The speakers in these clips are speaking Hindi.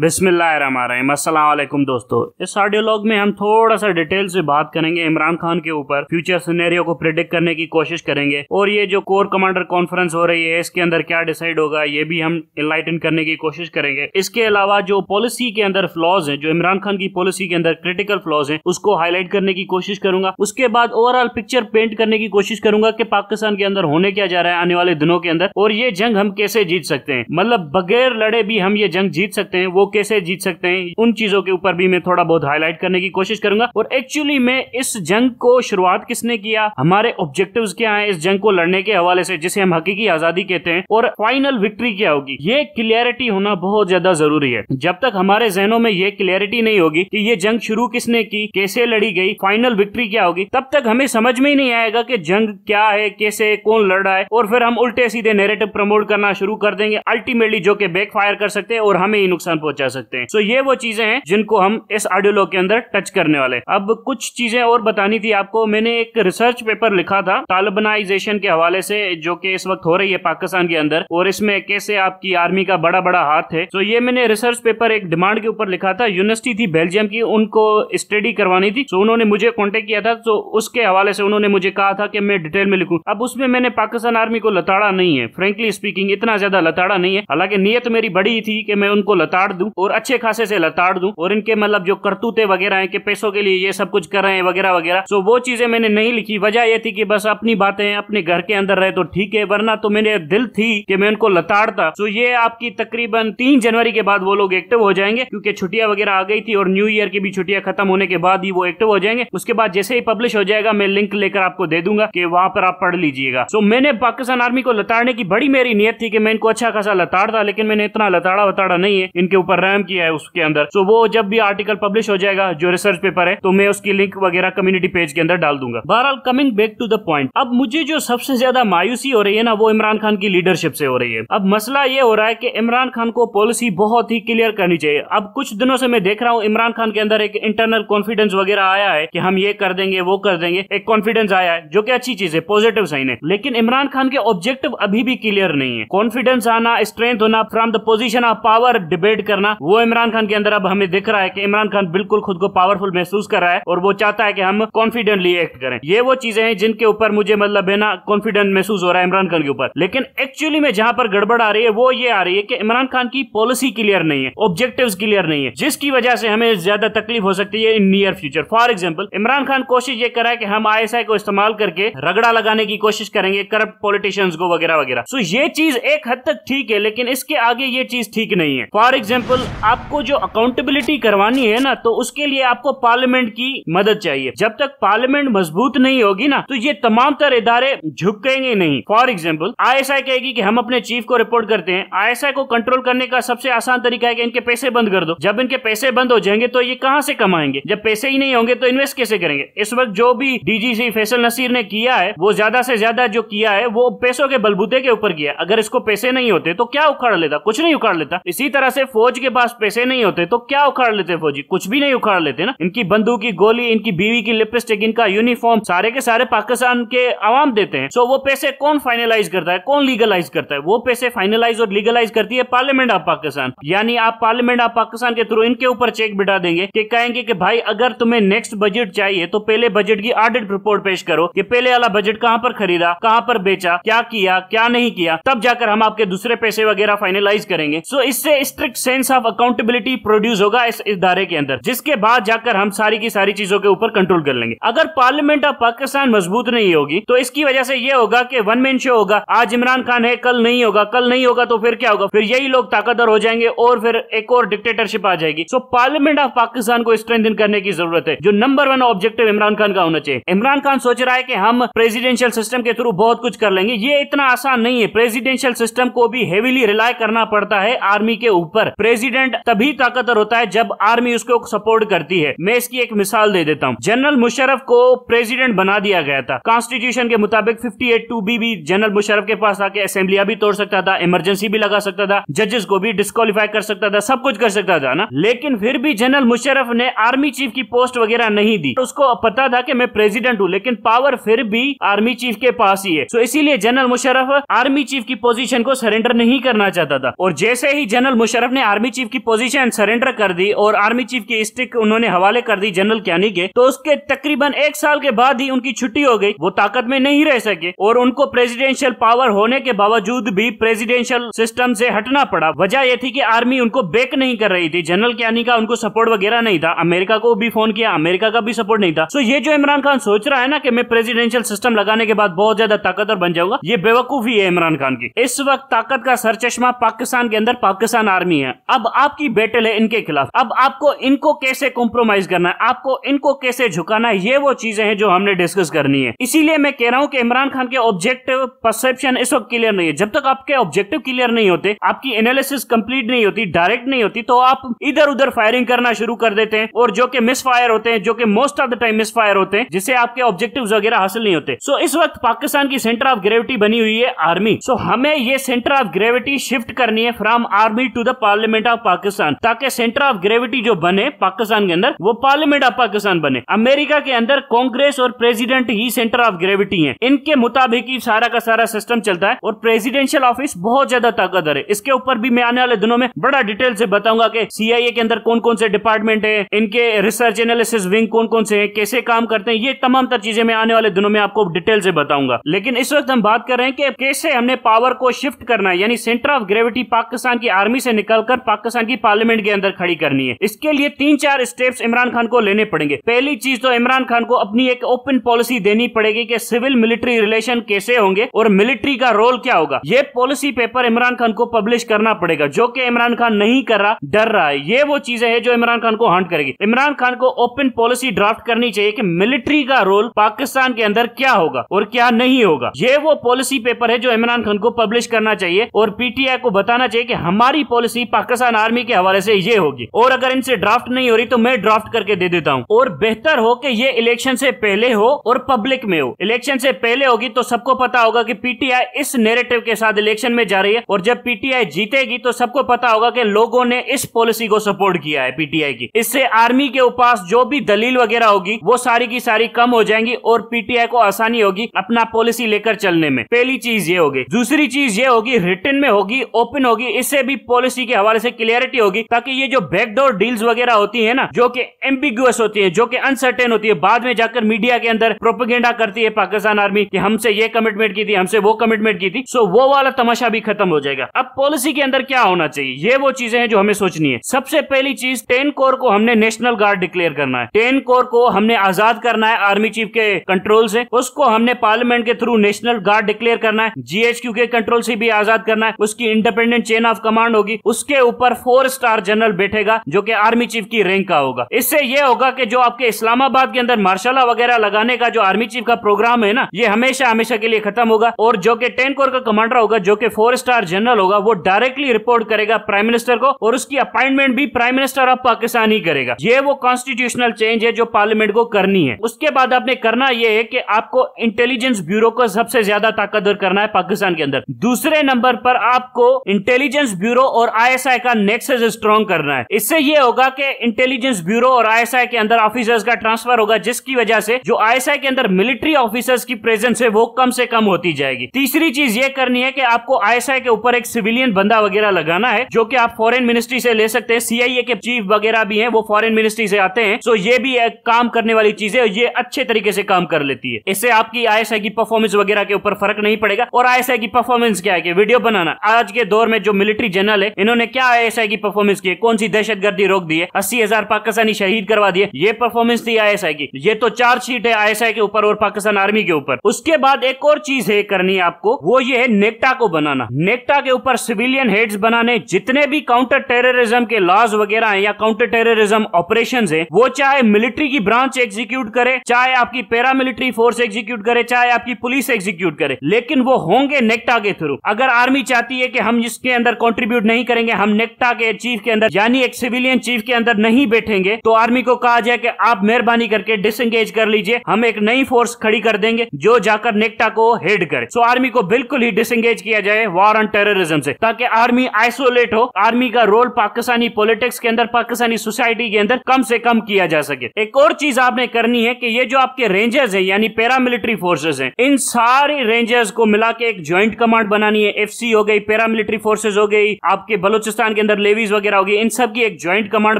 बिस्मिल्लाहिर्रहमानिर्रहीम। अस्सलाम वालेकुम दोस्तों, इस ऑडियो लॉग में हम थोड़ा सा डिटेल से बात करेंगे इमरान खान के ऊपर। फ्यूचर सिनेरियो को प्रिडिक्ट करने की कोशिश करेंगे और ये जो कोर कमांडर कॉन्फ्रेंस हो रही है इसके अंदर क्या डिसाइड होगा ये भी हम इनलाइटन करने की कोशिश करेंगे। इसके अलावा जो पॉलिसी के अंदर फ्लॉज हैं, जो इमरान खान की पॉलिसी के अंदर क्रिटिकल फ्लॉज हैं, उसको हाईलाइट करने की कोशिश करूंगा। उसके बाद ओवरऑल पिक्चर पेंट करने की कोशिश करूंगा कि पाकिस्तान के अंदर होने क्या जा रहा है आने वाले दिनों के अंदर और ये जंग हम कैसे जीत सकते हैं। मतलब बगैर लड़े भी हम ये जंग जीत सकते हैं, वो कैसे जीत सकते हैं, उन चीजों के ऊपर भी मैं थोड़ा बहुत हाईलाइट करने की कोशिश करूंगा। और एक्चुअली में इस जंग को शुरुआत किसने किया, हमारे ऑब्जेक्टिव्स क्या हैं इस जंग को लड़ने के हवाले से, जिसे हम हकीकी आजादी कहते हैं, और फाइनल विक्ट्री क्या होगी, ये क्लियरिटी होना बहुत ज्यादा जरूरी है। जब तक हमारे जहनों में ये क्लियरिटी नहीं होगी कि ये जंग शुरू किसने की, कैसे लड़ी गई, फाइनल विक्ट्री क्या होगी, तब तक हमें समझ में ही नहीं आएगा कि जंग क्या है, कैसे, कौन लड़ रहा है, और फिर हम उल्टे सीधे नैरेटिव प्रमोट करना शुरू कर देंगे अल्टीमेटली, जो कि बैकफायर कर सकते हैं और हमें ही नुकसान पहुंचा सकते हैं। सो ये वो चीजें हैं जिनको हम इस ऑडियो लॉग के अंदर टच करने वाले। अब कुछ चीजें और बतानी थी आपको। मैंने एक रिसर्च पेपर लिखा था तालिबानाइजेशन के हवाले से, जो कि इस वक्त हो रही है पाकिस्तान के अंदर, और इसमें कैसे आपकी आर्मी का बड़ा बड़ा हाथ है। तो ये मैंने रिसर्च पेपर एक डिमांड के ऊपर लिखा था। यूनिवर्सिटी थी बेल्जियम की, उनको स्टडी करवानी थी। तो उन्होंने मुझे कॉन्टेक्ट किया था, तो उसके हवाले से उन्होंने मुझे कहा था कि मैं डिटेल में लिखूं। अब उसमें मैंने पाकिस्तान आर्मी को लताड़ा नहीं है, फ्रेंकली स्पीकिंग इतना ज्यादा लताड़ा नहीं है। हालांकि नीयत मेरी बड़ी थी कि मैं उनको लताड़ दूं और अच्छे खासे से लताड़ दूं, और इनके मतलब जो करतूते वगैरह हैं कि पैसों के लिए ये सब कुछ कर रहे हैं वगैरह वगैरह, तो वो चीजें मैंने नहीं लिखी। वजह ये थी कि बस अपनी बातें अपने घर के अंदर रहे तो ठीक है, वरना तो मेरे दिल थी कि मैं उनको लताड़ता। तो ये आपकी तकरीबन 3 जनवरी के बाद वो लोग एक्टिव हो जाएंगे, क्योंकि छुट्टियां वगैरह आ गई थी और न्यू ईयर की भी छुट्टियां खत्म होने के बाद ही वो एक्टिव हो जाएंगे। उसके बाद जैसे ही पब्लिश हो जाएगा मैं लिंक लेकर आपको दे दूंगा कि वहां पर आप पढ़ लीजिएगा। तो मैंने पाकिस्तान आर्मी को लताड़ने की बड़ी मेरी नियत थी कि मैं इनको अच्छा खासा लताड़ता, लेकिन मैंने इतना लताड़ा वताड़ा नहीं है, इनके ऊपर रहम किया है उसके अंदर। तो वो जब भी आर्टिकल पब्लिश हो जाएगा जो रिसर्च पेपर है, तो मैं उसकी लिंक वगैरह कम्युनिटी पेज के अंदर डाल दूंगा। बहरहाल coming back to the point, अब मुझे जो सबसे ज्यादा मायूसी हो रही है ना, वो इमरान खान की लीडरशिप से हो रही है। अब मसला ये हो रहा है कि इमरान खान को पॉलिसी बहुत ही क्लियर करनी चाहिए। अब कुछ दिनों से मैं देख रहा हूँ इमरान खान के अंदर एक इंटरनल कॉन्फिडेंस वगैरह आया है कि हम ये कर देंगे वो कर देंगे, एक कॉन्फिडेंस आया है, जो कि अच्छी चीज है, पॉजिटिव साइन है। लेकिन इमरान खान के ऑब्जेक्टिव अभी भी क्लियर नहीं है। कॉन्फिडेंस आना, स्ट्रेंथ होना, from the position of power debate करना, वो इमरान खान के अंदर अब हमें दिख रहा है कि इमरान खान बिल्कुल खुद को पावरफुल महसूस कर रहा है और वो चाहता है कि हम कॉन्फिडेंटली एक्ट करें। ये वो चीजें हैं जिनके ऊपर मुझे मतलब है ना कॉन्फिडेंट महसूस हो रहा है इमरान खान के ऊपर। लेकिन एक्चुअली में जहां पर गड़बड़ आ रही है वो ये आ रही है कि इमरान खान की पॉलिसी क्लियर नहीं है, ऑब्जेक्टिव्स क्लियर नहीं है, जिसकी वजह से हमें ज्यादा तकलीफ हो सकती है in near future. For example, Imran Khan कोशिश ये कर रहा है कि हम ISI को इस्तेमाल करके रगड़ा लगाने की कोशिश करेंगे करप्ट पॉलिटिशियंस को वगैरह वगैरह। सो ये चीज एक हद तक ठीक है, लेकिन इसके आगे ये चीज ठीक नहीं है। फॉर एग्जाम्पल, आपको जो अकाउंटेबिलिटी करवानी है ना, तो उसके लिए आपको पार्लियामेंट की मदद चाहिए। जब तक पार्लियामेंट मजबूत नहीं होगी ना, तो ये तमाम तर इदारे झुकेंगे नहीं। फॉर एग्जाम्पल, ISI कहेगी कि हम अपने चीफ को रिपोर्ट करते हैं। ISI को कंट्रोल करने का सबसे आसान तरीका है कि इनके पैसे बंद कर दो। जब इनके पैसे बंद हो जाएंगे तो ये कहां से कमाएंगे? जब पैसे ही नहीं होंगे तो इन्वेस्ट कैसे करेंगे? इस वक्त जो भी DGC फैसल नसीर ने किया है, वो ज्यादा से ज्यादा जो किया है वो पैसों के बलबूते के ऊपर किया। अगर इसको पैसे नहीं होते तो क्या उखाड़ लेता? कुछ नहीं उखाड़ लेता। इसी तरह से फौज के पास पैसे नहीं होते तो क्या उखाड़ लेते फौजी? कुछ भी नहीं उखाड़ लेते ना। इनकी बंदूक की गोली, इनकी बीवी की लिपस्टिक, इनका यूनिफॉर्म सारे के सारे पाकिस्तान के आवाम देते हैं। सो वो पैसे कौन फाइनलाइज करता है, कौन लीगलाइज करता है? वो पैसे फाइनलाइज और लीगलाइज करती है पार्लियामेंट ऑफ पाकिस्तान। यानी आप पार्लियामेंट ऑफ पाकिस्तान के थ्रू इनके ऊपर चेक बिठा देंगे कि कहेंगे कि भाई अगर तुम्हें नेक्स्ट बजट चाहिए तो पहले बजट की ऑडिट रिपोर्ट पेश करो कि पहले वाला बजट कहां पर खरीदा, कहां पर बेचा, क्या किया, क्या नहीं किया, तब जाकर हम आपके दूसरे पैसे वगैरह फाइनलाइज करेंगे। सो इससे strict sense of accountability produce होगा इस इदारे के अंदर, जिसके बाद जाकर हम सारी की सारी चीजों के ऊपर कंट्रोल कर लेंगे। अगर पार्लियामेंट ऑफ पाकिस्तान मजबूत नहीं होगी तो इसकी वजह से यह होगा कि वन मैन शो होगा। आज इमरान खान है, कल नहीं होगा, कल नहीं होगा तो फिर क्या होगा? फिर यही लोग ताकतवर हो जाएंगे और फिर एक और डिक्टेटरशिप आ जाएगी। सो पार्लियामेंट ऑफ पाकिस्तान को स्ट्रेंथन करने की जरूरत है, जो नंबर 1 ऑब्जेक्टिव इमरान खान का होना चाहिए। इमरान खान सोच रहा है कि हम प्रेसिडेंशियल सिस्टम के थ्रू बहुत कुछ कर लेंगे। ये इतना आसान नहीं है। प्रेसिडेंशियल सिस्टम को भी हेवीली रिलाय करना पड़ता है आर्मी के ऊपर। प्रेसिडेंट तभी ताकतवर होता है जब आर्मी उसको सपोर्ट करती है। मैं इसकी एक मिसाल दे देता हूँ। जनरल मुशर्रफ को प्रेसिडेंट बना दिया गया था कॉन्स्टिट्यूशन के मुताबिक। 58(2)B भी जनरल मुशर्रफ के पास आके असेंबलियां भी तोड़ सकता था, इमरजेंसी भी लगा सकता था, जजेस को भी डिस्क्वालीफाई कर सकता था, सब कुछ कर सकता था ना। लेकिन फिर भी जनरल मुशर्रफ ने आर्मी चीफ की पोस्ट वगैरह नहीं दी। उसको पता था कि मैं प्रेसिडेंट हूं, लेकिन पावर फिर भी आर्मी चीफ के पास ही है। सो इसीलिए जनरल मुशर्रफ आर्मी चीफ की पोजीशन को सरेंडर नहीं करना चाहता था। और जैसे ही जनरल मुशर्रफ ने आर्मी चीफ की पोजीशन सरेंडर कर दी और आर्मी चीफ की स्टिक उन्होंने हवाले कर दी जनरल क्यानी के, तो उसके तकरीबन 1 साल के बाद ही उनकी छुट्टी हो गई। वो ताकत में नहीं रह सके और उनको प्रेसिडेंशियल पावर होने के बावजूद भी प्रेसिडेंशियल सिस्टम से हटना पड़ा। वजह यह थी कि आर्मी उनको बैक नहीं कर रही थी, जनरल क्यानी का उनको सपोर्ट वगैरह नहीं था। अमेरिका को भी फोन किया, अमेरिका का भी सपोर्ट नहीं था। सो ये जो इमरान खान सोच रहा है ना कि मैं प्रेसिडेंशियल सिस्टम लगाने के बाद बहुत ज्यादा ताकतवर बन जाऊंगा, ये बेवकूफी है इमरान खान की। इस वक्त ताकत का सरचश्मा पाकिस्तान के अंदर पाकिस्तान आर्मी है। अब आपकी बैटल है इनके खिलाफ। अब आपको इनको कैसे कॉम्प्रोमाइज करना है, आपको इनको कैसे झुकाना है, ये वो चीजें हैं जो हमने डिस्कस करनी है। इसीलिए मैं कह रहा हूं कि इमरान खान के ऑब्जेक्टिव परसेप्शन इस वक्त क्लियर नहीं है। जब तक आपके ऑब्जेक्टिव क्लियर नहीं होते, आपकी एनालिसिस कंप्लीट नहीं होती, डायरेक्ट नहीं होती, तो आप इधर उधर फायरिंग करना शुरू कर देते हैं और जो कि मिस फायर होते हैं, जो कि most of the time miss fire होते हैं, जिससे आपके ऑब्जेक्टिव्स वगैरह हासिल नहीं होते। सो इस वक्त पाकिस्तान की सेंटर ऑफ ग्रेविटी बनी हुई है आर्मी। सो हमें ये सेंटर ऑफ ग्रेविटी शिफ्ट करनी है from army to the parliament of Pakistan, ताकि सेंटर ऑफ ग्रेविटी जो बने पाकिस्तान के अंदर वो पार्लियामेंट ऑफ पाकिस्तान बने। अमेरिका के अंदर कांग्रेस और president he centre of gravity है, इनके मुताबिक ही सारा का सारा सिस्टम चलता है और प्रेसिडेंशियल ऑफिस बहुत ज्यादा ताकतवर है। इसके ऊपर भी मैं आने वाले दिनों में बड़ा डिटेल से बताऊंगा कि CIA के अंदर कौन कौन से डिपार्टमेंट है, इनके रिसर्च एनालिसिस विंग कौन कौन से हैं, कैसे काम करते हैं, ये तमाम तर चीजें मैं आने वाले दिनों में आपको डिटेल से बताऊंगा। लेकिन इस वक्त हम बात कर रहे हैं कि कैसे हमने पावर को शिफ्ट करना है, यानी सेंटर ऑफ ग्रेविटी पाकिस्तान की आर्मी से निकलकर पाकिस्तान की पार्लियामेंट के अंदर खड़ी करनी है। इसके लिए 3-4 स्टेप्स इमरान खान को लेने पड़ेंगे। पहली चीज तो इमरान खान को अपनी एक ओपन पॉलिसी देनी पड़ेगी कि सिविल मिलिट्री रिलेशन कैसे होंगे और मिलिट्री का रोल क्या होगा। ये पॉलिसी पेपर इमरान खान को पब्लिश करना पड़ेगा, जो कि इमरान खान नहीं कर रहा, डर रहा है। ये वो चीजें हैं जो इमरान खान को हंट करेगी। इमरान खान को ओपन पॉलिसी ड्राफ्ट करनी चाहिए कि मिलिट्री का रोल पाकिस्तान के अंदर क्या होगा और क्या नहीं होगा। ये वो पॉलिसी पेपर है जो इमरान खान को पब्लिश करना चाहिए और PTI को बताना चाहिए कि हमारी पॉलिसी पाकिस्तान आर्मी के हवाले से ये होगी, और अगर इनसे ड्राफ्ट नहीं हो रही तो मैं ड्राफ्ट करके दे देता हूं। और बेहतर हो कि ये इलेक्शन से पहले हो और पब्लिक में हो। इलेक्शन से पहले होगी तो सबको पता होगा कि PTI इस नैरेटिव के साथ इलेक्शन में जा रही है, और जब PTI जीतेगी तो सबको पता होगा कि लोगों ने इस पॉलिसी को सपोर्ट किया है PTI की। इससे आर्मी के पास जो भी दलील वगैरह होगी वो सारी की सारी कम हो जाएंगी और PTI को आसानी होगी अपना पॉलिसी लेकर चलने में। पहली चीज ये होगी। दूसरी चीज ये होगी, रिटन में होगी, ओपन होगी, इससे भी पॉलिसी के हवाले से क्लियरिटी होगी, ताकि ये जो बैकडोर डील्स वगैरह होती है ना, जो कि एम्बिगुअस होती है, जो कि अनसर्टेन होती है, बाद में जाकर मीडिया के अंदर प्रोपेगेंडा करती है पाकिस्तान आर्मी कि हमसे ये कमिटमेंट की थी, हमसे वो कमिटमेंट की थी। सो वो वाला तमाशा भी खत्म हो जाएगा। अब पॉलिसी के अंदर क्या होना चाहिए, ये वो चीजें हैं जो हमें सोचनी है। सबसे पहली चीज, 10 कोर को हमने नेशनल गार्ड डिक्लेयर करना है। 10 कोर को हमने आजाद करना है आर्मी चीफ के कंट्रोल से, उसको हमने पार्लियामेंट के थ्रू नेशनल गार्ड डिक्लेयर करना है। GHQ के कंट्रोल से भी आजाद करना है, उसकी इंडिपेंडेंट चेन ऑफ कमांड होगी, उसके ऊपर 4 स्टार जनरल बैठेगा जो कि आर्मी चीफ की रैंक का होगा। इससे यह होगा कि जो आपके इस्लामाबाद के अंदर मार्शल लॉ वगैरह लगाने का जो आर्मी चीफ का प्रोग्राम है ना, ये हमेशा हमेशा के लिए खत्म होगा। और जो कि 10 कोर का कमांडर होगा, जो कि 4 स्टार जनरल होगा, वो डायरेक्टली रिपोर्ट करेगा प्राइम मिनिस्टर को, और उसकी अपॉइंटमेंट भी प्राइम मिनिस्टर ऑफ पाकिस्तान ही करेगा। ये वो कॉन्स्टिट्यूशनल चेंज है जो पार्लियामेंट को करनी है। उसके बाद आपने करना यह है कि आपको इंटेलिजेंस ब्यूरो को सबसे ज्यादा ताकतवर करना है पाकिस्तान के अंदर। दूसरे नंबर पर आपको इंटेलिजेंस ब्यूरो और ISI का नेक्सस स्ट्रॉन्ग करना है। इससे यह होगा कि इंटेलिजेंस ब्यूरो और ISI के अंदर ऑफिसर्स का ट्रांसफर होगा, जिसकी वजह से जो ISI के अंदर मिलिट्री ऑफिसर्स की प्रेजेंस है वो कम से कम होती जाएगी। तीसरी चीज ये करनी है कि आपको ISI के ऊपर एक सिविलियन बंदा वगैरह लगाना है, जो कि आप फॉरेन मिनिस्ट्री से ले सकते हैं। CIA के चीफ वगैरह भी हैं, वो फॉरेन मिनिस्ट्री से आते हैं। सो ये भी एक काम करने वाली चीज है, ये अच्छे तरीके से काम कर लेती है। इससे आपकी ISI की परफॉर्मेंस वगैरह के ऊपर फर्क नहीं पड़ेगा। और ISI की परफॉर्मेंस क्या है कि वीडियो बनाना। आज के दौर में जो मिलिट्री जनरल है, इन्होंने क्या ISI की परफॉर्मेंस की, कौन सी दहशतगर्दी रोक दी है, 80,000 पाकिस्तानी शहीद करवा दिए, ये परफॉर्मेंस थी ISI की। ये तो चार्जशीट है ISI के ऊपर और पाकिस्तान आर्मी के ऊपर। उसके बाद एक और चीज है करनी है आपको, वो ये है नेक्टा को बनाना। नेक्टा के ऊपर सिविलियन हेड्स बनाने, जितने भी काउंटर टेररिज्म के लॉज वगैरह हैं या काउंटर टेररिज्म ऑपरेशंस हैं, वो चाहे मिलिट्री की ब्रांच एग्जीक्यूट करे, चाहे आपकी पैरामिलिट्री फोर्स एग्जीक्यूट करे, चाहे आपकी पुलिस एग्जीक्यूट करे, लेकिन वो होंगे नेक्टा के थ्रू। अगर आर्मी चाहती है कि हम इसके अंदर कंट्रीब्यूट नहीं करेंगे, हम नेक्टा के चीफ के अंदर यानी एक सिविलियन चीफ के अंदर नहीं बैठेंगे, तो आर्मी को कहा जाए कि आप मेहरबानी करके डिसएंगेज कर लीजिए, हम एक नई फोर्स खड़ी कर देंगे जो जाकर नेक्टा को हेड करे। सो आर्मी को बिल्कुल ही डिसएंगेज किया जाए वॉर ऑन टेररिज्म से, ताकि आर्मी आइसोलेट हो। आर्मी का रोल पाकिस्तानी पॉलिटिक्स के अंदर, पाकिस्तानी सोसाइटी के अंदर कम से कम किया जा सके। एक और चीज आपने करनी है कि ये जो आपके रेंजर्स है यानी पैरामिलिट्री फोर्सेस हैं, इन सारे रेंजर्स को मिला के एक ज्वाइंट कमांड बनानी है। FC हो गई, पैरामिलिट्री फोर्सेस हो गई, आपके बलूचिस्तान के के अंदर लेवीज वगैरह होगी, इन सब की एक ज्वाइंट कमांड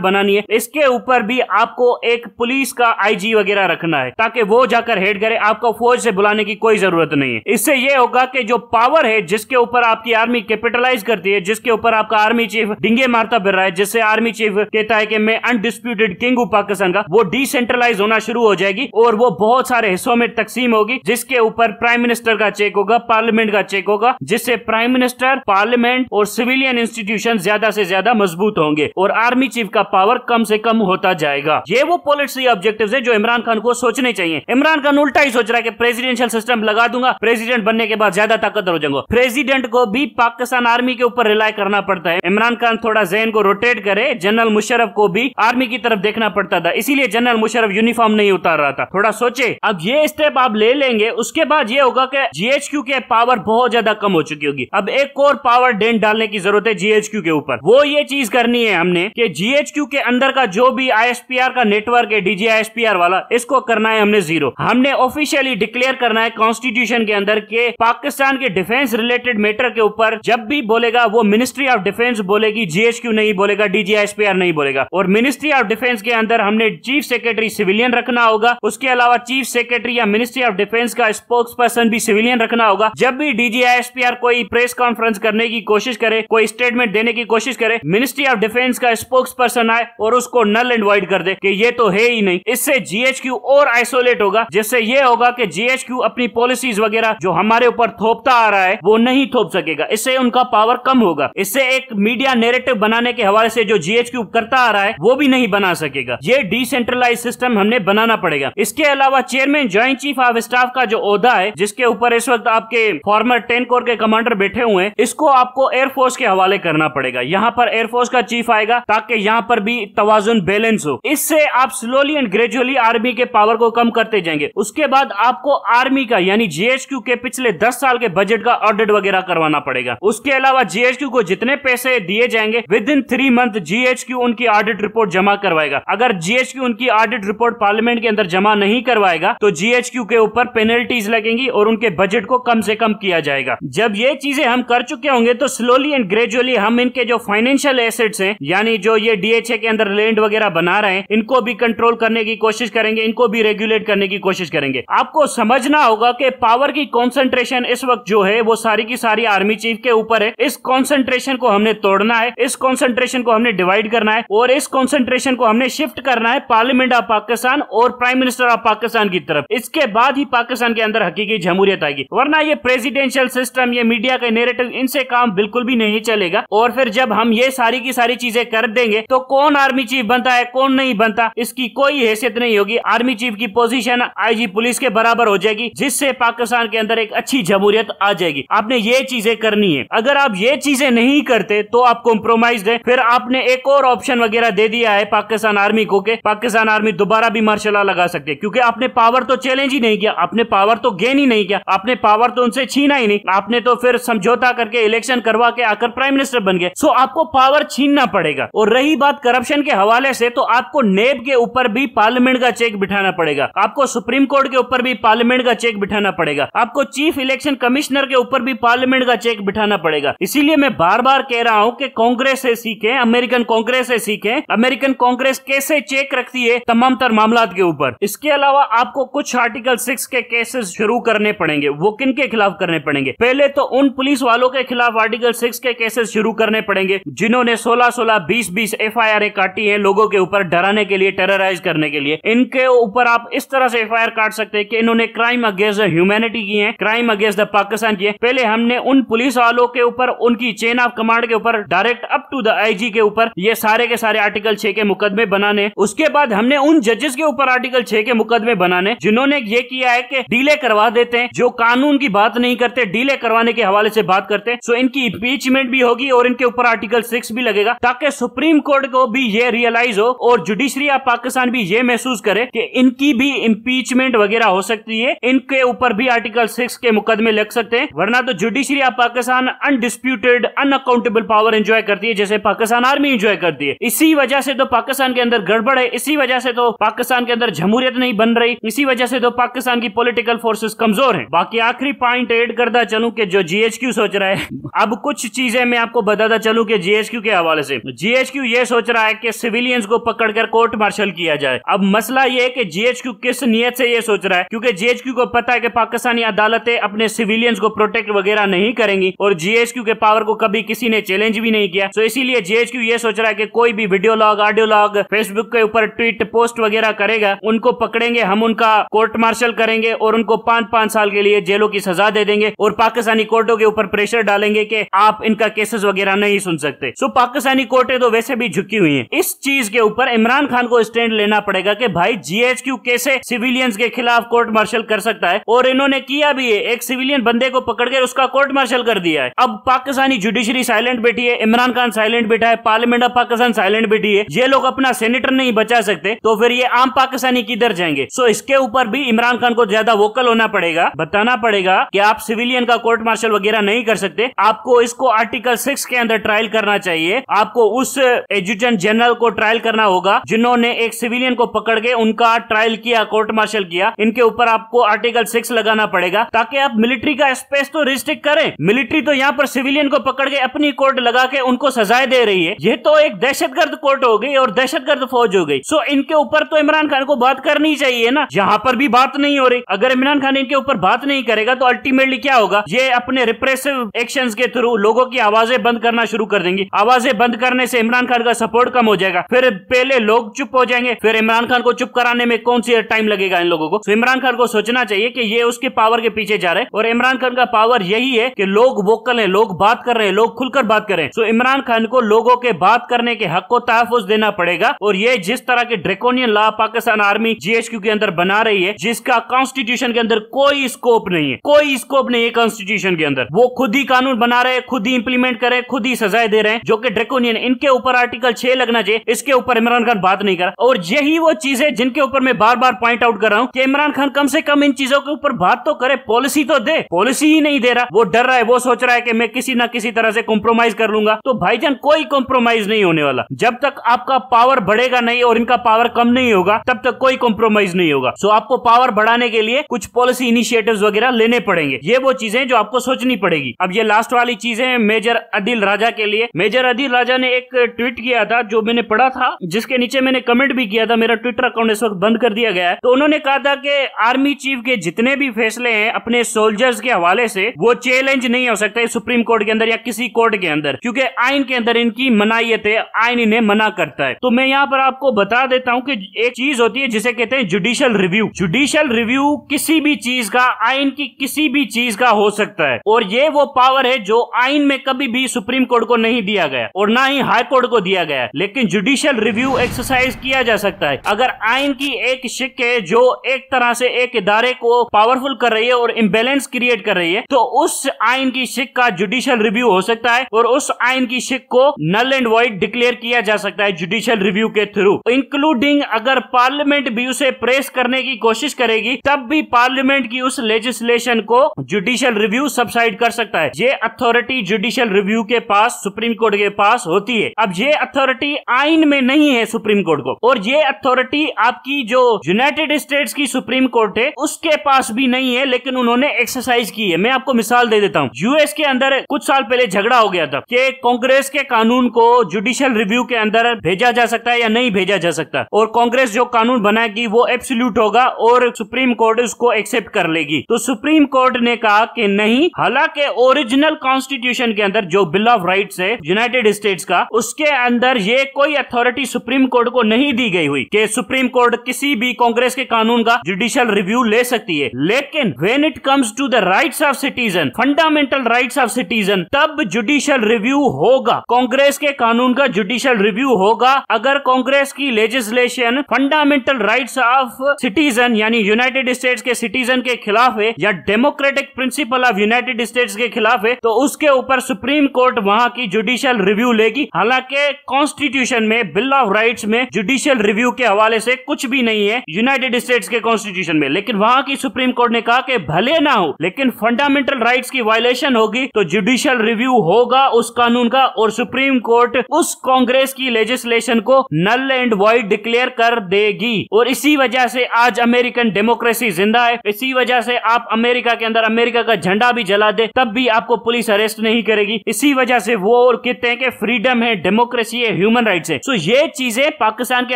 बनानी है। इसके ऊपर भी आपको एक पुलिस का आईजी वगैरह रखना है ताकि वो जाकर हेड करे, आपको फौज से बुलाने की कोई जरूरत नहीं है। इससे ये होगा कि जो पावर है जिसके ऊपर आपकी आर्मी कैपिटलाइज करती है, जिसके ऊपर आपका आर्मी चीफ डिंगे मारता फिर रहा है, जिससे आर्मी चीफ कहता है कि मैं अनडिस्प्यूटेड किंग हूं पाकिस्तान का, वो डिसेंट्रलाइज होना शुरू हो जाएगी और वो बहुत सारे हिस्सों में तकसीम होगी, जिसके ऊपर प्राइम मिनिस्टर का चेक होगा, पार्लियामेंट का चेक होगा, जिससे प्राइम मिनिस्टर, पार्लियामेंट और सिविलियन इंस्टीट्यूशन ज्यादा से ज्यादा मजबूत होंगे और आर्मी चीफ का पावर कम से कम होता जाएगा। ये वो पॉलिसी ऑब्जेक्टिव्स है जो इमरान खान को सोचने चाहिए। इमरान खान उल्टा ही सोच रहा है कि प्रेसिडेंशियल सिस्टम लगा दूंगा, प्रेसिडेंट बनने के बाद ज्यादा ताकतवर हो जाऊंगा। प्रेसिडेंट को भी पाकिस्तान आर्मी के ऊपर रिलाई करना पड़ता है। इमरान खान थोड़ा ज़हन को रोटेट करे, जनरल मुशर्रफ को भी आर्मी की तरफ देखना पड़ता था, इसीलिए जनरल मुशर्रफ यूनिफॉर्म नहीं उतार रहा था। थोड़ा सोचे, अब ये स्टेप आप ले लेंगे, उसके बाद ये होगा कि जीएचक्यू के पावर बहुत ज्यादा कम हो चुकी होगी। अब एक और पावर डेंट डालने की जरूरत है जीएचक्यू के ऊपर। वो ये चीज करनी है हमने कि जीएचक्यू के अंदर का जो भी आईएसपीआर का नेटवर्क है, डीजीआईएसपीआर वाला, इसको करना है हमने जीरो। हमने ऑफिशियली डिक्लेयर करना है कॉन्स्टिट्यूशन के अंदर के पाकिस्तान के डिफेंस रिलेटेड मैटर के ऊपर जब भी बोलेगा वो मिनिस्ट्री ऑफ डिफेंस बोलेगी, जीएचक्यू नहीं बोलेगा, डीजीआईएसपीआर नहीं बोलेगा। और मिनिस्ट्री ऑफ डिफेंस के अंदर हमने चीफ सेक्रेटरी सिविलियन रखना होगा, उसके अलावा चीफ सेक्रेटरी या मिनिस्ट्री ऑफ डिफेंस का स्पोक्स पर्सन भी सिविलियन रखना होगा। जब भी डीजीआईएसपीआर कोई प्रेस कॉन्फ्रेंस करने की कोशिश करे, कोई स्टेटमेंट देने की कोशिश करे, मिनिस्ट्री ऑफ डिफेंस का स्पोक्स पर्सन आए और उसको नल एंड वाइड कर दे कि ये तो है ही नहीं। इससे जीएचक्यू और आइसोलेट होगा, जिससे ये होगा कि जीएचक्यू अपनी पॉलिसीज वगैरह जो हमारे ऊपर थोपता आ रहा है वो नहीं थोप सकेगा, इससे उनका पावर कम होगा। इससे एक मीडिया नैरेटिव बनाने के हवाले से जो जीएचक्यू करता आ रहा है वो भी नहीं बना सकेगा। ये डिसेंट्रलाइज सिस्टम हमने बनाना पड़ेगा। इसके अलावा chairman joint chief of staff का जो ओहदा है, जिसके ऊपर इस वक्त आपके फॉर्मर 10 कोर के कमांडर बैठे हुए हैं, इसको आपको एयरफोर्स के हवाले करना पड़ेगा। यहाँ पर एयरफोर्स का चीफ आएगा ताकि यहाँ पर भी तवाजुन बैलेंस हो। इससे आप स्लोली एंड ग्रेजुअली आर्मी के पावर को कम करते जाएंगे। उसके बाद आपको आर्मी का यानी जीएचक्यू के पिछले 10 साल के बजट का ऑडिट वगैरह करवाना पड़ेगा। उसके अलावा जीएचक्यू को जितने पैसे दिए जाएंगे विद इन 3 मंथ जीएचक्यू उनकी ऑडिट रिपोर्ट जमा करवाएगा। अगर जीएचक्यू उनकी ऑडिट रिपोर्ट पार्लियामेंट के अंदर जमा नहीं करवाएगा तो जीएचक्यू के ऊपर पेनल्टीज लगेंगी और उनके बजट को कम से कम किया जाएगा। जब ये चीजें हम कर चुके होंगे तो स्लोली एंड ग्रेजुअली हम इनके जो फाइनेंशियल एसेट्स हैं, यानी जो ये डीएचए के अंदर लैंड वगैरह बना रहे हैं, इनको भी कंट्रोल करने की कोशिश करेंगे, इनको भी रेगुलेट करने की कोशिश करेंगे। आपको समझना होगा कि पावर की कॉन्सेंट्रेशन इस वक्त जो है वो सारी की सारी आर्मी चीफ के ऊपर है। इस कॉन्सेंट्रेशन को हमने तोड़ना है, इस कॉन्सेंट्रेशन को हमने डिवाइड करना है और इस कॉन्सेंट्रेशन को हमने शिफ्ट करना है पार्लियामेंट ऑफ पाकिस्तान और प्राइम मिनिस्टर ऑफ पाकिस्तान की तरफ। इसके बाद ही पाकिस्तान के अंदर हकीकी जमहूरियत आएगी, वरना ये प्रेसिडेंशियल सिस्टम, ये मीडिया का नैरेटिव, इनसे काम बिल्कुल भी नहीं चलेगा। और फिर जब हम ये सारी की सारी चीजें कर देंगे तो कौन आर्मी चीफ बनता है, कौन नहीं बनता, इसकी कोई हैसियत नहीं होगी। आर्मी चीफ की पोजीशन आईजी पुलिस के बराबर हो जाएगी, जिससे पाकिस्तान के अंदर एक अच्छी जमहूरियत आ जाएगी। आपने ये चीजें करनी है। अगर आप ये चीजें नहीं करते तो आप कॉम्प्रोमाइज है। फिर आपने एक और ऑप्शन वगैरह दे दिया है पाकिस्तान आर्मी को कि पाकिस्तान आर्मी दोबारा भी मार्शल लॉ लगा सकती है, क्योंकि आपने पावर तो चैलेंज ही नहीं किया, आपने पावर तो गेन ही नहीं किया, आपने पावर तो उनसे छीना ही नहीं। आपने तो फिर समझौता करके इलेक्शन करवा के आकर प्राइम मिनिस्टर बन गए। सो आपको पावर छीनना पड़ेगा। और रही बात करप्शन के हवाले से, तो आपको नेब के ऊपर भी पार्लियामेंट का चेक बिठाना पड़ेगा, आपको सुप्रीम कोर्ट के ऊपर भी पार्लियामेंट का चेक बिठाना पड़ेगा, आपको चीफ इलेक्शन कमिश्नर के ऊपर भी पार्लियामेंट का चेक बिठाना पड़ेगा। इसीलिए मैं बार बार कह रहा हूं कि कांग्रेस से सीखें, अमेरिकन कांग्रेस से सीखें, अमेरिकन कांग्रेस कैसे चेक रखती है तमाम तर मामलात के ऊपर। इसके अलावा आपको कुछ आर्टिकल 6 के केसेस शुरू करने पड़ेंगे। वो किन के खिलाफ करने पड़ेंगे? पहले तो उन पुलिस वालों के खिलाफ आर्टिकल 6 के केसेस शुरू करने पड़ेंगे जिन्होंने 16-16, 20-20 एफआईआर काटी है लोगों के ऊपर डराने के लिए, टेरराइज करने के लिए। इनके ऊपर आप इस तरह से एफआईआर काट सकते हैं कि इन्होंने क्राइम अगेंस्ट ह्यूमैनिटी की है, क्राइम अगेंस्ट द पाकिस्तान की है। पहले हमने उन पुलिस वालों के ऊपर, उनकी चेन ऑफ कमांड के ऊपर, direct up to the IG के ऊपर ये सारे के सारे आर्टिकल 6 के मुकदमे बनाने। उसके बाद हमने उन जजेस के ऊपर आर्टिकल 6 के मुकदमे बनाने जिन्होंने ये किया है कि डीले करवा देते हैं, जो कानून की बात नहीं करते, डीले करवाने के हवाले से बात करते हैं। सो इनकी इंपीचमेंट भी होगी और इनके ऊपर आर्टिकल 6 भी लगेगा, ताकि सुप्रीम कोर्ट को भी ये रियलाइज हो और जुडिशरी ऑफ पाकिस्तान भी ये महसूस करे कि इनकी भी इंपीचमेंट वगैरह हो सकती है, इनके ऊपर भी आर्टिकल 6 के मुकदमे लग सकते हैं। वरना तो judiciary of Pakistan undisputed, unaccountable power enjoy करती है, जैसे पाकिस्तान आर्मी एंजॉय करती है। इसी वजह से तो पाकिस्तान के अंदर गड़बड़ है, इसी वजह से तो पाकिस्तान के अंदर जमहूरियत नहीं बन रही, इसी वजह से तो पाकिस्तान की पॉलिटिकल फोर्सेस कमजोर हैं। बाकी आखिरी पॉइंट ऐड करता चलूं कि जो जीएचक्यू सोच रहा है, अब कुछ चीजें मैं आपको बताता चलूं उनके जीएचक्यू के हवाले से। जीएचक्यू ये सोच रहा है कि सिविलियंस को पकड़कर कोर्ट मार्शल किया जाए। अब मसला ये है कि जीएचक्यू किस नियत से ये सोच रहा है, क्योंकि जीएचक्यू को पता है कि पाकिस्तानी अदालतें अपने सिविलियंस को प्रोटेक्ट वगैरह नहीं करेंगी और जीएचक्यू के पावर को कभी किसी ने चैलेंज भी नहीं किया। तो इसीलिए जीएचक्यू ये सोच रहा है कि कोई भी video log, audio log Facebook के ऊपर ट्वीट पोस्ट वगैरह करेगा, उनको पकड़ेंगे, हम उनका कोर्ट मार्शल करेंगे और उनको 5-5 साल के लिए जेलों की सजा दे देंगे और पाकिस्तानी कोर्टों के ऊपर प्रेशर डालेंगे कि आप इनका केसेस वगैरह नहीं सुन सकते। सो पाकिस्तानी कोर्टें तो वैसे भी झुकी हुई हैं। इस चीज के ऊपर इमरान खान को स्टैंड लेना पड़ेगा कि भाई जीएचक्यू कैसे सिविलियंस के खिलाफ कोर्ट मार्शल कर सकता है, और इन्होंने किया भी है। एक सिविलियन बंदे को पकड़कर उसका कोर्ट मार्शल कर दिया है। अब पाकिस्तानी जुडिशरी साइलेंट बैठी है, इमरान खान साइलेंट बैठा है, पार्लियामेंट ऑफ पाकिस्तान साइलेंट बैठी है। ये लोग अपना सेनेटर नहीं बचा सकते तो फिर ये आम पाकिस्तानी किधर जाएंगे? सो इसके ऊपर भी इमरान खान को ज्यादा वोकल होना पड़ेगा, बताना पड़ेगा कि आप सिविलियन का कोर्ट मार्शल वगैरह नहीं कर सकते। आपको इसको आर्टिकल 6 के अंदर ट्रायल करना चाहिए। आपको उस एडजुटेंट जनरल को ट्रायल करना होगा जिन्होंने एक सिविलियन को पकड़ के उनका ट्रायल किया, कोर्ट मार्शल किया। इनके ऊपर आपको आर्टिकल 6 लगाना पड़ेगा ताकि आप मिलिट्री का स्पेस तो रिस्ट्रिक्ट करें। मिलिट्री तो यहाँ पर सिविलियन को पकड़ के अपनी कोर्ट लगा के उनको सजाएं दे रही है। ये तो एक दहशतगर्द कोर्ट हो गई और दहशतगर्द फौज हो गई। सो इनके ऊपर तो इमरान खान को बात करनी चाहिए ना। यहाँ पर भी बात नहीं हो रही। अगर इमरान खान इनके ऊपर बात नहीं करेगा तो अल्टीमेटली क्या होगा? ये अपने रिप्रेसिव एक्शंस के थ्रू लोगों की आवाजें बंद करना शुरू कर देंगी। आवाजें बंद करने से इमरान खान का सपोर्ट कम हो जाएगा, फिर पहले लोग चुप हो जाएंगे, फिर इमरान खान को चुप कराने में कौन सी टाइम लगेगा इन लोगों को। तो इमरान खान को सोचना चाहिए कि ये उसके पावर के पीछे जा रहे हैं और इमरान खान का पावर यही है कि लोग वोकल हैं, लोग बात कर रहे हैं, लोग खुलकर बात करें। तो इमरान खान को लोगों के बात करने के हक को तहफ्फुज देना पड़ेगा। और ये जिस तरह के draconian law Pakistan army GHQ के अंदर बना रही है, जिसका कॉन्स्टिट्यूशन के अंदर कोई स्कोप नहीं है, कोई स्कोप नहीं है कॉन्स्टिट्यूशन के अंदर। वो खुद ही कानून बना रहे हैं, खुद ही इंप्लीमेंट करें, खुद ही सजाएं दे रहे हैं, जो कि ड्रैकोनियन। इनके ऊपर आर्टिकल 6 लगना चाहिए, इसके ऊपर इमरान खान बात नहीं कर। और यही वो चीजें जिनके ऊपर मैं बार बार पॉइंट आउट कर रहा हूं कि इमरान खान कम से कम इन चीजों के ऊपर बात तो करे, पॉलिसी तो दे। पॉलिसी ही नहीं दे रहा। वो डर रहा है, वो सोच रहा है कि मैं किसी ना किसी तरह से कॉम्प्रोमाइज कर लूंगा। तो भाईजान कोई कॉम्प्रोमाइज नहीं होने वाला। जब तक आपका पावर बढ़ेगा नहीं और इनका पावर कम नहीं होगा तब तक कोई कॉम्प्रोमाइज नहीं होगा। सो आपको पावर बढ़ाने के लिए कुछ पॉलिसी इनिशिएटिव्स वगैरह लेने पड़ेंगे। ये वो चीजें जो आपको सोचनी पड़ेगी। अब ये लास्ट वाली चीजें मेजर आदिल राजा के लिए। मेजर आदिल राजा ने एक ट्वीट किया था जो मैंने पढ़ा था, जिसके नीचे मैंने कमेंट भी किया था। मेरा ट्विटर अकाउंट इस वक्त बंद कर दिया गया है। तो उन्होंने कहा था कि आर्मी चीफ के जितने भी फैसले हैं अपने सोल्जर्स के हवाले से, वो चैलेंज नहीं हो सकता सुप्रीम कोर्ट के अंदर या किसी कोर्ट के अंदर, क्योंकि आइन के अंदर इनकी मनाहियत है, आइन इन्हें मना करता है। तो मैं यहाँ पर आपको बता देता हूँ कि एक चीज होती है जिसे कहते हैं जुडिशियल रिव्यू। जुडिशियल रिव्यू किसी भी चीज का, आइन की किसी भी चीज का हो सकता है, और ये वो पावर है जो आइन में कभी भी सुप्रीम कोर्ट को नहीं दिया गया और ना ही हाई कोर्ट को दिया गया। लेकिन जुडिशियल रिव्यू एक्सरसाइज किया जा सकता है। अगर आइन की एक शिक है जो एक तरह से एक इदारे को पावरफुल कर रही है और इम्बैलेंस क्रिएट कर रही है, तो उस आइन की शिक का जुडिशियल रिव्यू हो सकता है और उस आइन की शिक को नल एंड वॉइड डिक्लेयर किया जा सकता है जुडिशियल रिव्यू के थ्रू, इंक्लूडिंग अगर पार्लियामेंट भी उसे प्रेस करने की कोशिश करेगी तब भी पार्लियामेंट की उस लेजिस्लेशन को जुडिशियल रिव्यू सबसाइड कर सकता है। ये अथॉरिटी जुडिशियल रिव्यू के पास, सुप्रीम कोर्ट के पास होती है। अब ये अथॉरिटी आइन में नहीं है सुप्रीम कोर्ट को, और ये अथॉरिटी आपकी जो यूनाइटेड स्टेट्स की सुप्रीम कोर्ट है उसके पास भी नहीं है, लेकिन उन्होंने एक्सरसाइज की है। मैं आपको मिसाल दे देता हूँ। यूएस के अंदर कुछ साल पहले झगड़ा हो गया था कि कांग्रेस के कानून को जुडिशियल रिव्यू के अंदर भेजा जा सकता है या नहीं भेजा जा सकता, और कांग्रेस जो कानून बनाएगी वो एब्सोल्यूट होगा और सुप्रीम कोर्ट उसको एक्सेप्ट कर लेगी। तो सुप्रीम कोर्ट ने कहा कि नहीं, हालांकि ओरिजिनल कॉन्स्टिट्यूशन के अंदर जो बिल ऑफ राइट्स है यूनाइटेड स्टेट्स का, उसके अंदर ये कोई अथॉरिटी सुप्रीम कोर्ट को नहीं दी गई हुई कि सुप्रीम कोर्ट किसी भी कांग्रेस के कानून का जुडिशियल रिव्यू ले सकती है। लेकिन when it comes to the rights of citizen, fundamental rights of citizen, तब जुडिशियल रिव्यू होगा। कांग्रेस के कानून का जुडिशियल रिव्यू होगा अगर कांग्रेस की legislation fundamental rights of citizen यानी यूनाइटेड स्टेट्स के सिटीजन के खिलाफ है या democratic principle of United states के खिलाफ है, तो उसके ऊपर सुप्रीम कोर्ट वहां की जुडिशियल रिव्यू लेगी। हालांकि कॉन्स्टिट्यूशन में, बिल ऑफ राइट्स में जुडिशियल रिव्यू के हवाले से कुछ भी नहीं है यूनाइटेड स्टेट्स के कॉन्स्टिट्यूशन में, लेकिन वहां की सुप्रीम कोर्ट ने कहा कि भले ना हो लेकिन फंडामेंटल राइट्स की वायलेशन होगी तो जुडिशियल रिव्यू होगा उस कानून का, और सुप्रीम कोर्ट उस कांग्रेस की लेजिस्लेशन को नल एंड वॉइड डिक्लेयर कर देगी। और इसी वजह से आज अमेरिकन डेमोक्रेसी जिंदा है। इसी वजह से आप अमेरिका के अंदर अमेरिका का झंडा भी जला दे तब भी आपको पुलिस अरेस्ट नहीं करेगी। इसी वजह से वो कहते हैं कि फ्रीडम है, डेमोक्रेसी है, ह्यूमन राइट्स है। सो ये चीजें पाकिस्तान के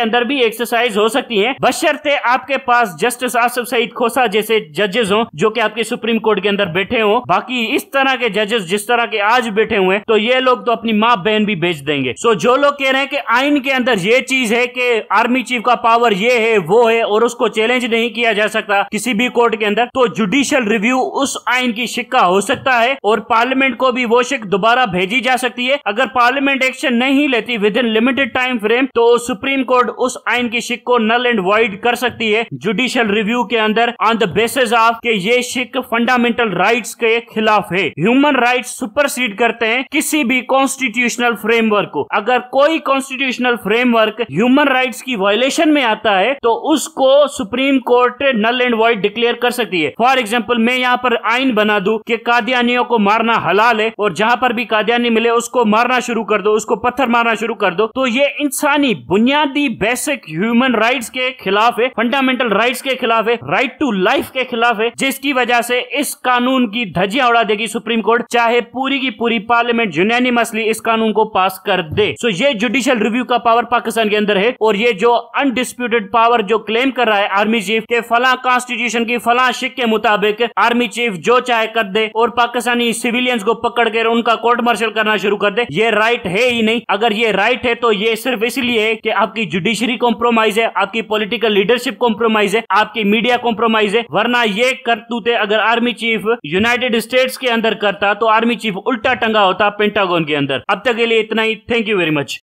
अंदर भी एक्सरसाइज हो सकती हैं, बशर्ते आपके पास जस्टिस आसिफ सईद खोसा जैसे जजेस हो जो कि आपके सुप्रीम कोर्ट के अंदर बैठे हो। बाकी इस तरह के जजेस जिस तरह के आज बैठे हुए हैं तो ये लोग तो अपनी माँ बहन भी बेच देंगे। सो जो लोग कह रहे हैं कि आइन के अंदर ये चीज है कि आर्मी चीफ का पावर ये है वो है और उसको चैलेंज नहीं किया जा सकता किसी भी कोर्ट के अंदर, तो जुडिशियल रिव्यू उस आइन की शिक्का हो सकता है और पार्लियामेंट को भी वो शिक दोबारा भेजी जा सकती है। अगर पार्लियामेंट एक्शन नहीं लेती with in limited time frame तो सुप्रीम कोर्ट उस आइन की शिक को नल एंड वॉइड कर सकती है जुडिशियल रिव्यू के अंदर ऑन द बेसिस ऑफ कि ये शिक फंडामेंटल राइट्स के खिलाफ है। ह्यूमन राइट्स सुपरसीड करते हैं किसी भी कॉन्स्टिट्यूशनल फ्रेमवर्क को। अगर कोई कॉन्स्टिट्यूशनल फ्रेमवर्क ह्यूमन राइट्स की वायलेशन में आता है तो उसको supreme court null and void declare कर सकती है। फॉर एग्जाम्पल मैं यहाँ पर आइन बना दूं कि कादियानियों को मारना हलाल है और जहां पर भी कादियानी मिले उसको मारना शुरू कर दो, उसको पत्थर मारना शुरू कर दो, तो ये इंसानी बुनियादी बेसिक ह्यूमन राइट्स के खिलाफ है, फंडामेंटल राइट्स के खिलाफ है, राइट टू लाइफ के खिलाफ है, जिसकी वजह से इस कानून की धज्जियां उड़ा देगी सुप्रीम कोर्ट, चाहे पूरी की पूरी पार्लियामेंट यूनानिमसली इस कानून को पास कर दे। सो ये जुडिशियल रिव्यू का पावर पाकिस्तान के अंदर है और ये जो अनडिस्प्यूटेड पावर जो क्लेम कर रहा है आर्मी चीफ के फला कॉन्स्टिट्यूशन की फला शिक के मुताबिक आर्मी चीफ जो चाहे कर दे और पाकिस्तानी सिविलियंस को पकड़ कर उनका कोर्ट मार्शल करना शुरू कर दे, ये राइट है ही नहीं। अगर ये राइट है तो ये सिर्फ इसलिए है कि आपकी जुडिशरी कॉम्प्रोमाइज है, आपकी पॉलिटिकल लीडरशिप कॉम्प्रोमाइज है, आपकी मीडिया कॉम्प्रोमाइज है। वरना ये करतूते अगर आर्मी चीफ यूनाइटेड स्टेट्स के अंदर करता तो आर्मी चीफ उल्टा टंगा होता पेंटागन के अंदर। अब तक के लिए इतना ही। Thank you very much.